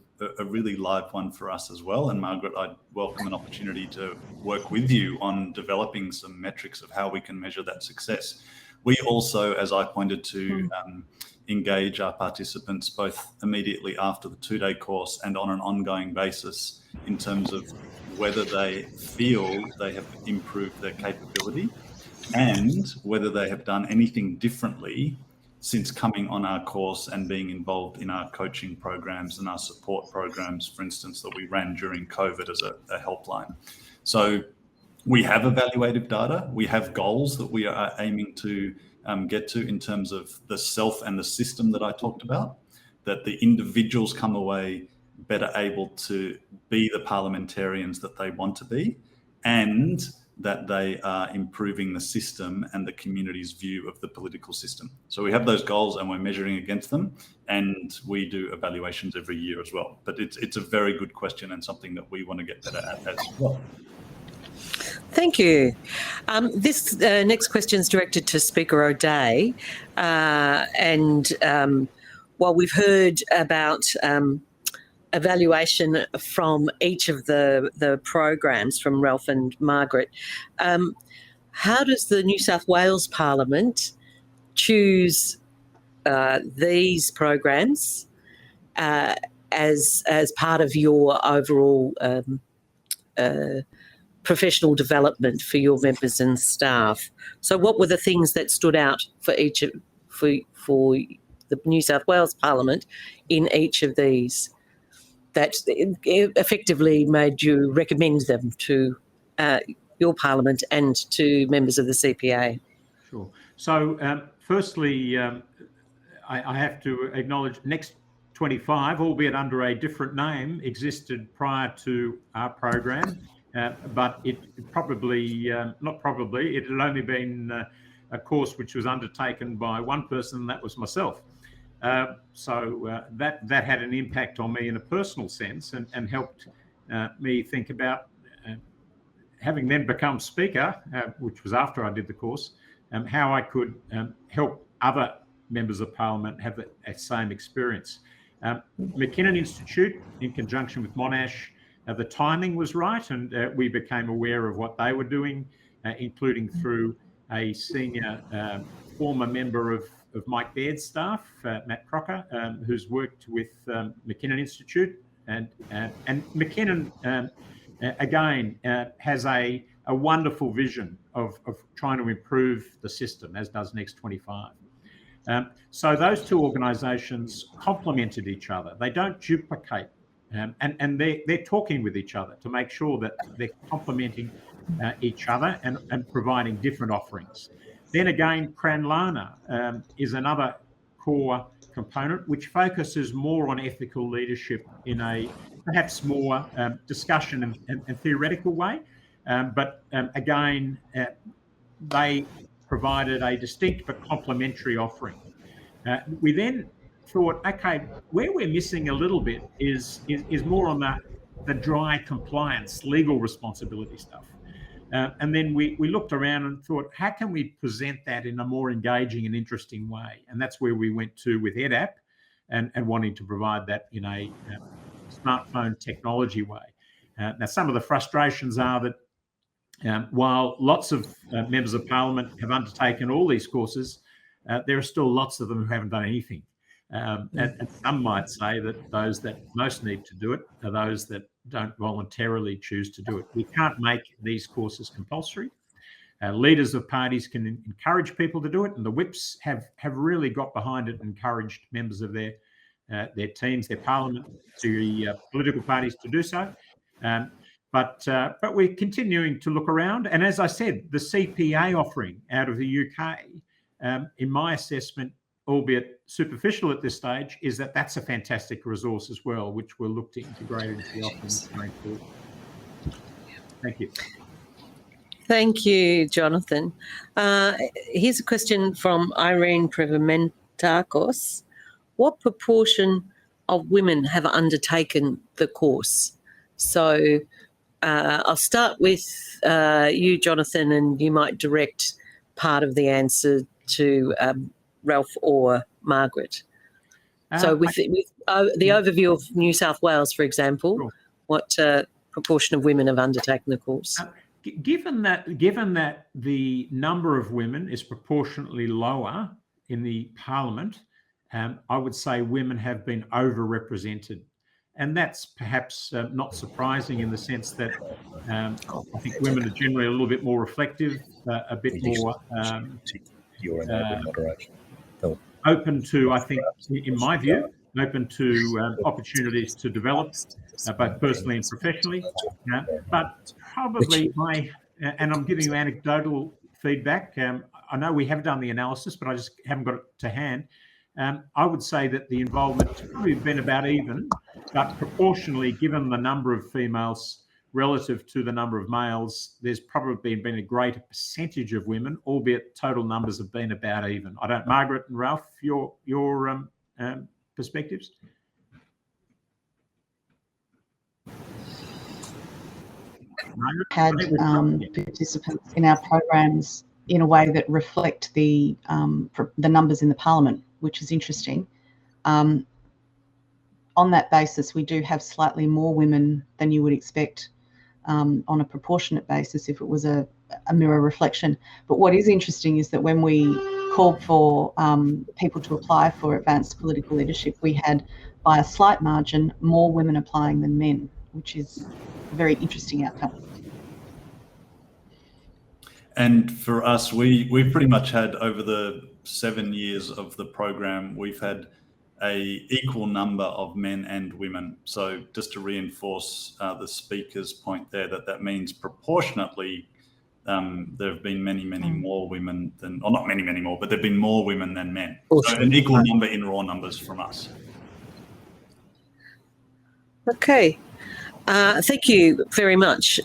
really live one for us as well. And Margaret, I'd welcome an opportunity to work with you on developing some metrics of how we can measure that success. We also, as I pointed to, engage our participants both immediately after the 2-day course and on an ongoing basis in terms of whether they feel they have improved their capability and whether they have done anything differently since coming on our course and being involved in our coaching programs and our support programs, for instance, that we ran during COVID as a helpline. So we have evaluative data. We have goals that we are aiming to get to in terms of the self and the system that I talked about, that the individuals come away better able to be the parliamentarians that they want to be, and that they are improving the system and the community's view of the political system. So we have those goals and we're measuring against them, and we do evaluations every year as well. But it's a very good question and something that we want to get better at as well. Thank you. This next question is directed to Speaker O'Dea. While we've heard about evaluation from each of the programs from Ralph and Margaret, how does the New South Wales Parliament choose these programs as part of your overall professional development for your members and staff? So what were the things that stood out for for the New South Wales Parliament in each of these that effectively made you recommend them to your Parliament and to members of the CPA? Sure. So firstly, I have to acknowledge Next 25, albeit under a different name, existed prior to our program. But it had only been a course which was undertaken by one person, and that was myself. So that had an impact on me in a personal sense, and helped me think about having then become Speaker, which was after I did the course, how I could help other members of Parliament have that same experience. Mckinnon Institute, in conjunction with Monash, the timing was right, and we became aware of what they were doing, including through a senior former member of Mike Baird's staff, Matt Crocker, who's worked with Mckinnon Institute. And Mckinnon again, has a wonderful vision of trying to improve the system, as does Next 25. So those two organisations complemented each other. They don't duplicate, and they're talking with each other to make sure that they're complementing each other and providing different offerings. Then again, Cranlana is another core component which focuses more on ethical leadership in a perhaps more discussion and theoretical way. But again, they provided a distinct but complementary offering. We then thought, okay, where we're missing a little bit is more on the dry compliance, legal responsibility stuff. And then we looked around and thought, how can we present that in a more engaging and interesting way? And that's where we went to with EdApp and wanting to provide that in a smartphone technology way. Now, some of the frustrations are that while lots of members of Parliament have undertaken all these courses, there are still lots of them who haven't done anything. And some might say that those that most need to do it are those that don't voluntarily choose to do it. We can't make these courses compulsory. Leaders of parties can encourage people to do it, and the whips have really got behind it and encouraged members of their teams, their parliamentary political parties to do so. But we're continuing to look around. And as I said, the CPA offering out of the UK, in my assessment, albeit superficial at this stage, is that that's a fantastic resource as well, which we'll look to integrate into the offerings going forward. Thank you. Thank you, Jonathan. Here's a question from Irene Previmentakos. What proportion of women have undertaken the course? So I'll start with you, Jonathan, and you might direct part of the answer to Ralph or Margaret. So with the overview of New South Wales, for example, sure. What proportion of women have undertaken the course? Given that the number of women is proportionately lower in the Parliament, I would say women have been overrepresented. And that's perhaps not surprising in the sense that I think women are generally a little bit more reflective, a bit more open to, I think, in my view, open to opportunities to develop, both personally and professionally. But probably and I'm giving you anecdotal feedback. I know we have done the analysis, but I just haven't got it to hand. I would say that the involvement has probably been about even, but proportionally, given the number of females relative to the number of males, there's probably been a greater percentage of women, albeit total numbers have been about even. I don't, Margaret and Ralph, your perspectives? Had participants in our programs in a way that reflect the numbers in the Parliament, which is interesting. On that basis, we do have slightly more women than you would expect on a proportionate basis if it was a mirror reflection. But what is interesting is that when we called for people to apply for advanced political leadership, we had, by a slight margin, more women applying than men, which is a very interesting outcome. And for us, we pretty much had, over the 7 years of the program, we've had a equal number of men and women. So just to reinforce the speaker's point there, that means proportionately there have been many more women than, or not many more, but there have been more women than men. So an equal number in raw numbers from us. Okay, thank you very much.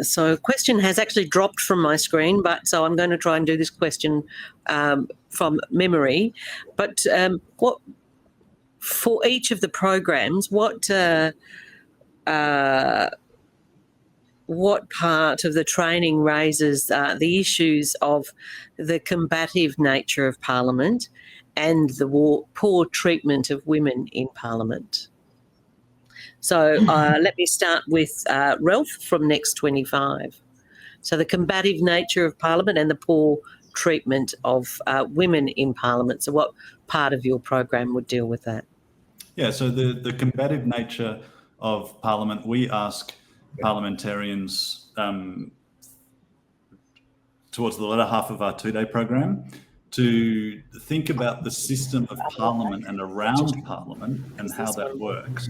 So a question has actually dropped from my screen, so I'm going to try and do this question from memory. But what, for each of the programs, what part of the training raises the issues of the combative nature of Parliament and the poor treatment of women in Parliament? So let me start with Ralph from Next 25. So the combative nature of Parliament and the poor treatment of women in Parliament. So what part of your program would deal with that? Yeah, so the combative nature of Parliament, we ask parliamentarians towards the latter half of our two-day program to think about the system of Parliament and around Parliament and how that works,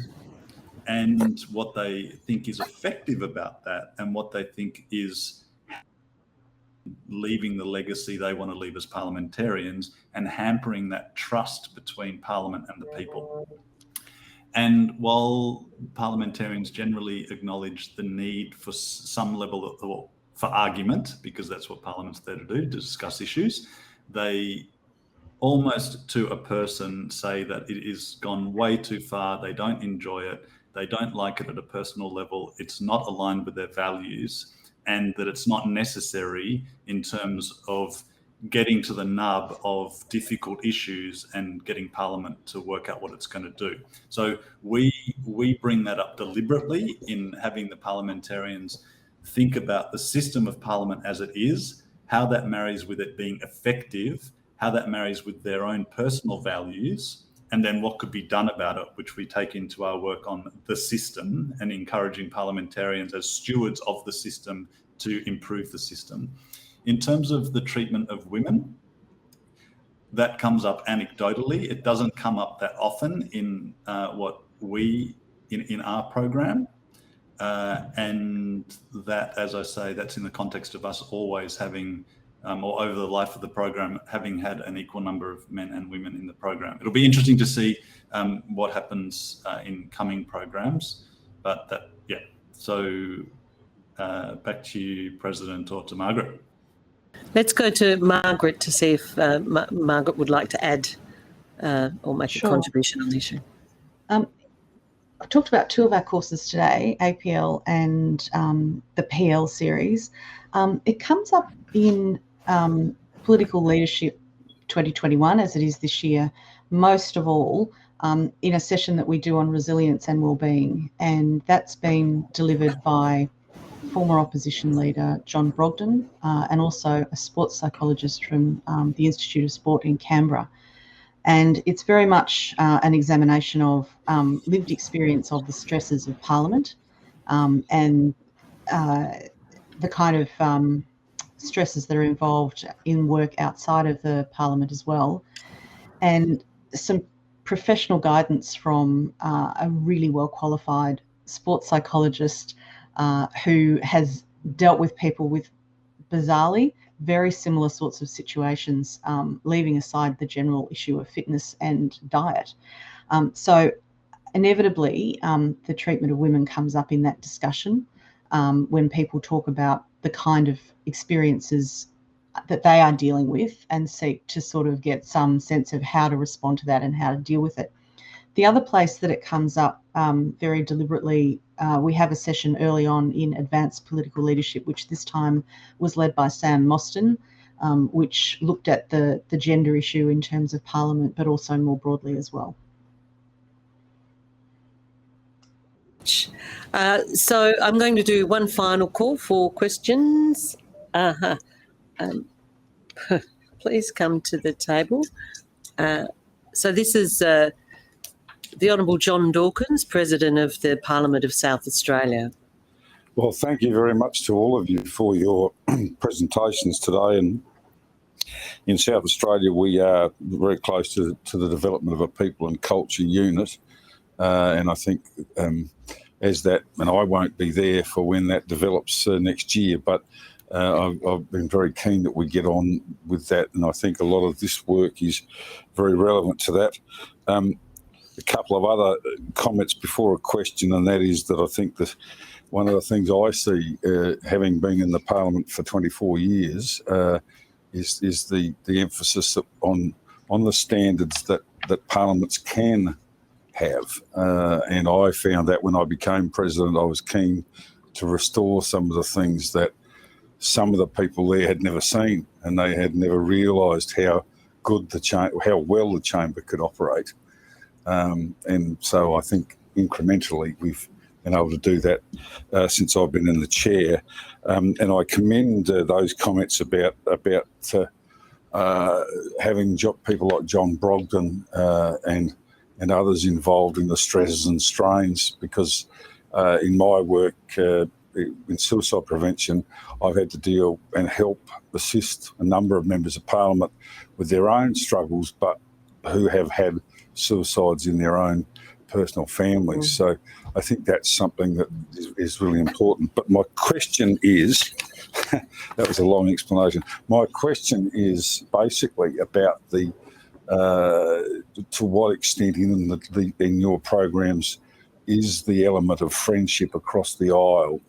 and what they think is effective about that, and what they think is leaving the legacy they want to leave as parliamentarians and hampering that trust between Parliament and the people. And while parliamentarians generally acknowledge the need for some level of, for argument, because that's what Parliament's there to do, to discuss issues, they almost to a person say that it is gone way too far, they don't enjoy it, they don't like it at a personal level, it's not aligned with their values, and that it's not necessary in terms of getting to the nub of difficult issues and getting Parliament to work out what it's going to do. So we bring that up deliberately in having the parliamentarians think about the system of Parliament as it is, how that marries with it being effective, how that marries with their own personal values, and then what could be done about it, which we take into our work on the system and encouraging parliamentarians as stewards of the system to improve the system. In terms of the treatment of women, that comes up anecdotally. It doesn't come up that often in in our program. And that, as I say, that's in the context of us always having, or over the life of the program, having had an equal number of men and women in the program. It'll be interesting to see what happens in coming programs, but that, yeah. So back to you, President, or to Margaret. Let's go to Margaret to see if Margaret would like to add or make a contribution on the issue. I talked about two of our courses today, APL and the PL series. It comes up in Political Leadership 2021, as it is this year, most of all in a session that we do on resilience and wellbeing, and that's been delivered by former opposition leader John Brogden and also a sports psychologist from the Institute of Sport in Canberra. And it's very much an examination of lived experience of the stresses of Parliament and the kind of stresses that are involved in work outside of the Parliament as well. And some professional guidance from a really well qualified sports psychologist who has dealt with people with, bizarrely, very similar sorts of situations, leaving aside the general issue of fitness and diet. So inevitably, the treatment of women comes up in that discussion when people talk about the kind of experiences that they are dealing with and seek to sort of get some sense of how to respond to that and how to deal with it. The other place that it comes up very deliberately, we have a session early on in advanced political leadership, which this time was led by Sam Mostyn, which looked at the gender issue in terms of Parliament, but also more broadly as well. So I'm going to do one final call for questions. Please come to the table. So this is the Honourable John Dawkins, President of the Parliament of South Australia. Well, thank you very much to all of you for your presentations today. And in South Australia, we are very close to the development of a people and culture unit. And I think as that, and I won't be there for when that develops next year, but I've been very keen that we get on with that. And I think a lot of this work is very relevant to that. A couple of other comments before a question, and that is that I think that one of the things I see, having been in the Parliament for 24 years, is the emphasis on the standards that Parliaments can have. And I found that when I became President, I was keen to restore some of the things that some of the people there had never seen, and they had never realised how well the chamber could operate. And so I think incrementally we've been able to do that since I've been in the chair. And I commend those comments about having people like John Brogden and and others involved in the stresses and strains, because in my work in suicide prevention, I've had to deal and help assist a number of members of Parliament with their own struggles, but who have had suicides in their own personal families. So I think that's something that is really important. But my question is, that was a long explanation. My question is basically about the to what extent in your programs is the element of friendship across the aisle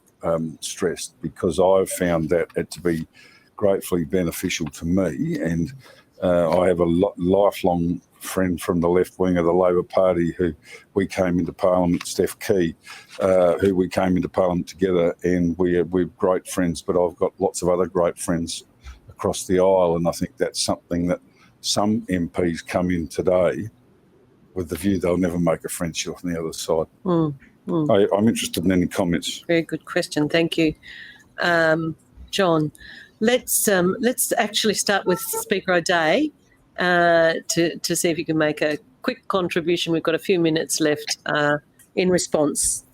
stressed, because I've found that to be gratefully beneficial to me, and I have a lifelong friend from the left wing of the Labor Party who we came into Parliament, Steph Key, who we came into Parliament together, and we're great friends, but I've got lots of other great friends across the aisle, and I think that's something that some MPs come in today with the view they'll never make a friendship on the other side. I'm interested in any comments. Very good question. Thank you. John, let's actually start with Speaker O'Dea to see if you can make a quick contribution. We've got a few minutes left in response.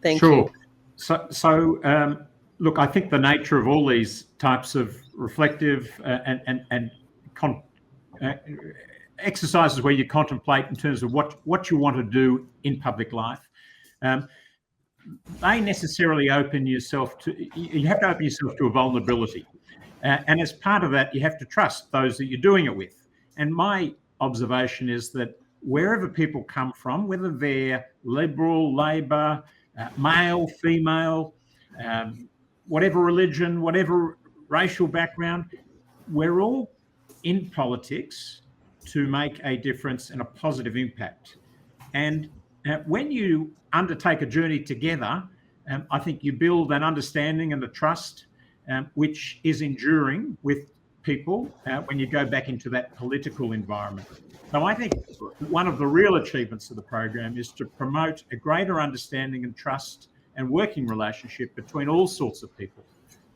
Thank you. So look, I think the nature of all these types of reflective and exercises where you contemplate in terms of what you want to do in public life, they necessarily open yourself to, you have to open yourself to a vulnerability. And as part of that, you have to trust those that you're doing it with. And my observation is that wherever people come from, whether they're Liberal, Labor, male, female, whatever religion, whatever racial background, we're all in politics to make a difference and a positive impact. And when you undertake a journey together, I think you build an understanding and a trust which is enduring with people when you go back into that political environment. So I think one of the real achievements of the program is to promote a greater understanding and trust and working relationship between all sorts of people.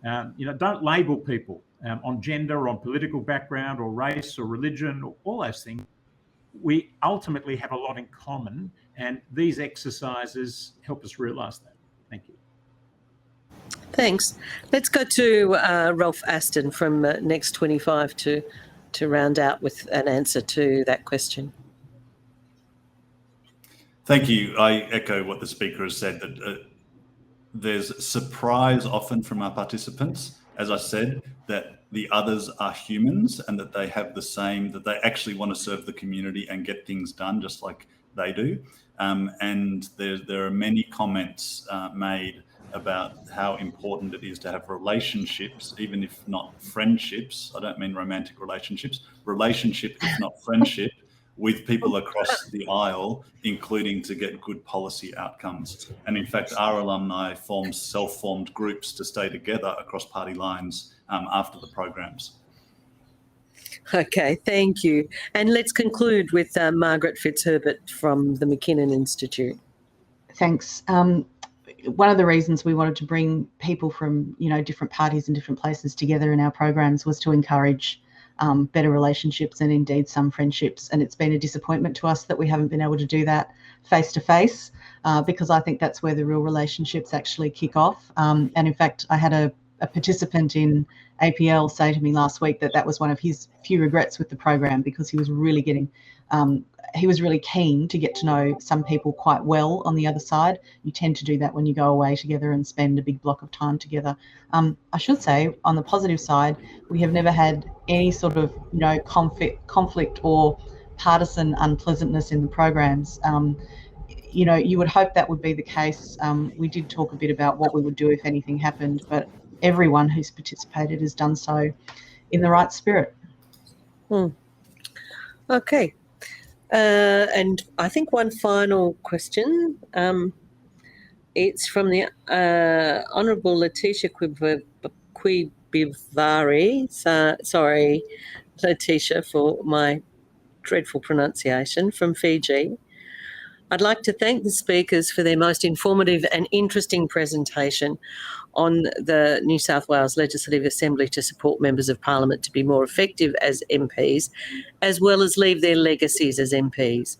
Don't label people on gender or on political background or race or religion or all those things. We ultimately have a lot in common, and these exercises help us realise that. Thank you. Thanks. Let's go to Ralph Aston from Next 25 to round out with an answer to that question. Thank you. I echo what the speaker has said, that there's surprise often from our participants, as I said, that the others are humans and that they have the same, that they actually want to serve the community and get things done just like they do. And there are many comments made about how important it is to have relationships, even if not friendships. I don't mean romantic relationships, relationship, if not friendship, with people across the aisle, including to get good policy outcomes. And in fact, our alumni formed self-formed groups to stay together across party lines after the programs. Okay, thank you. And let's conclude with Margaret Fitzherbert from the Mckinnon Institute. Thanks. One of the reasons we wanted to bring people from, different parties and different places together in our programs was to encourage better relationships and indeed some friendships. And it's been a disappointment to us that we haven't been able to do that face to face, because I think that's where the real relationships actually kick off. And in fact, I had a participant in APL say to me last week that was one of his few regrets with the program, because he was really keen to get to know some people quite well on the other side. You tend to do that when you go away together and spend a big block of time together. I should say, on the positive side, we have never had any sort of conflict or partisan unpleasantness in the programs. You would hope that would be the case. We did talk a bit about what we would do if anything happened, but everyone who's participated has done so in the right spirit. Okay. And I think one final question. It's from the Honourable Letitia Quibivari. Sorry, Letitia, for my dreadful pronunciation, from Fiji. I'd like to thank the speakers for their most informative and interesting presentation on the New South Wales Legislative Assembly to support members of Parliament to be more effective as MPs, as well as leave their legacies as MPs.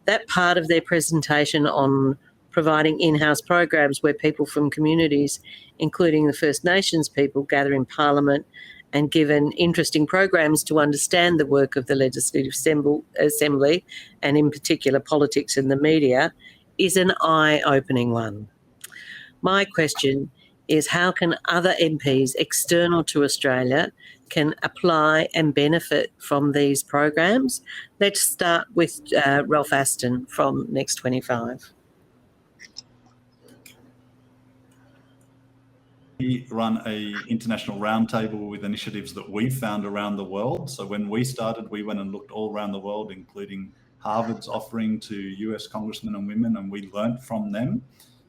that part of their presentation on providing in-house programs where people from communities, including the First Nations people, gather in Parliament and given interesting programs to understand the work of the Legislative Assembly and in particular politics and the media, is an eye-opening one. My question is, how can other MPs external to Australia can apply and benefit from these programs? Let's start with Ralph Ashton from Next 25. We run a international roundtable with initiatives that we found around the world. So when we started, we went and looked all around the world, including Harvard's offering to US congressmen and women, and we learnt from them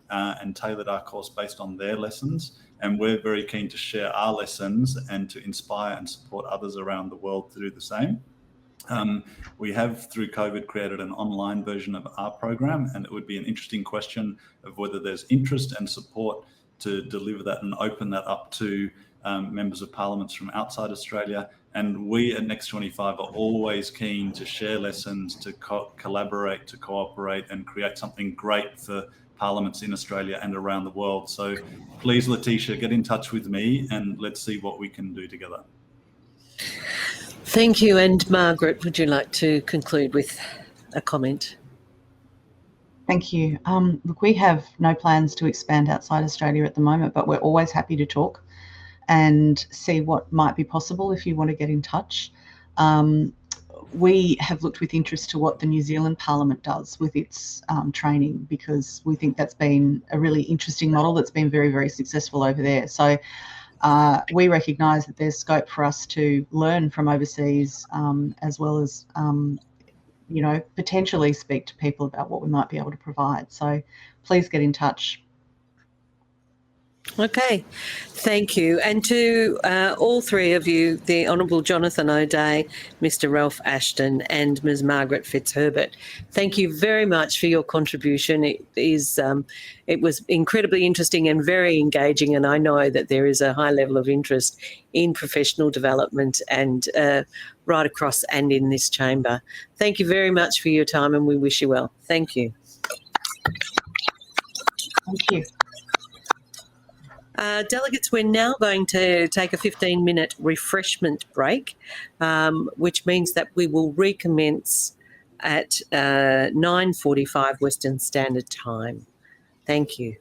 and tailored our course based on their lessons. And we're very keen to share our lessons and to inspire and support others around the world to do the same. We have, through COVID, created an online version of our program, and it would be an interesting question of whether there's interest and support to deliver that and open that up to members of parliaments from outside Australia. And we at Next 25 are always keen to share lessons, to collaborate, to cooperate and create something great for parliaments in Australia and around the world. So please, Letitia, get in touch with me and let's see what we can do together. Thank you. And Margaret, would you like to conclude with a comment? Thank you. Look, we have no plans to expand outside Australia at the moment, but we're always happy to talk and see what might be possible if you want to get in touch. We have looked with interest to what the New Zealand Parliament does with its training, because we think that's been a really interesting model that's been very, very successful over there. So we recognise that there's scope for us to learn from overseas, as well as you know, potentially speak to people about what we might be able to provide. So please get in touch. Okay, thank you. And to all three of you, the Honourable Jonathan O'Dea, Mr Ralph Ashton and Ms Margaret Fitzherbert, thank you very much for your contribution. It was incredibly interesting and very engaging, and I know that there is a high level of interest in professional development and right across and in this chamber. Thank you very much for your time and we wish you well. Thank you. Thank you. Delegates, we're now going to take a 15-minute refreshment break, which means that we will recommence at 9:45 Western Standard Time. Thank you.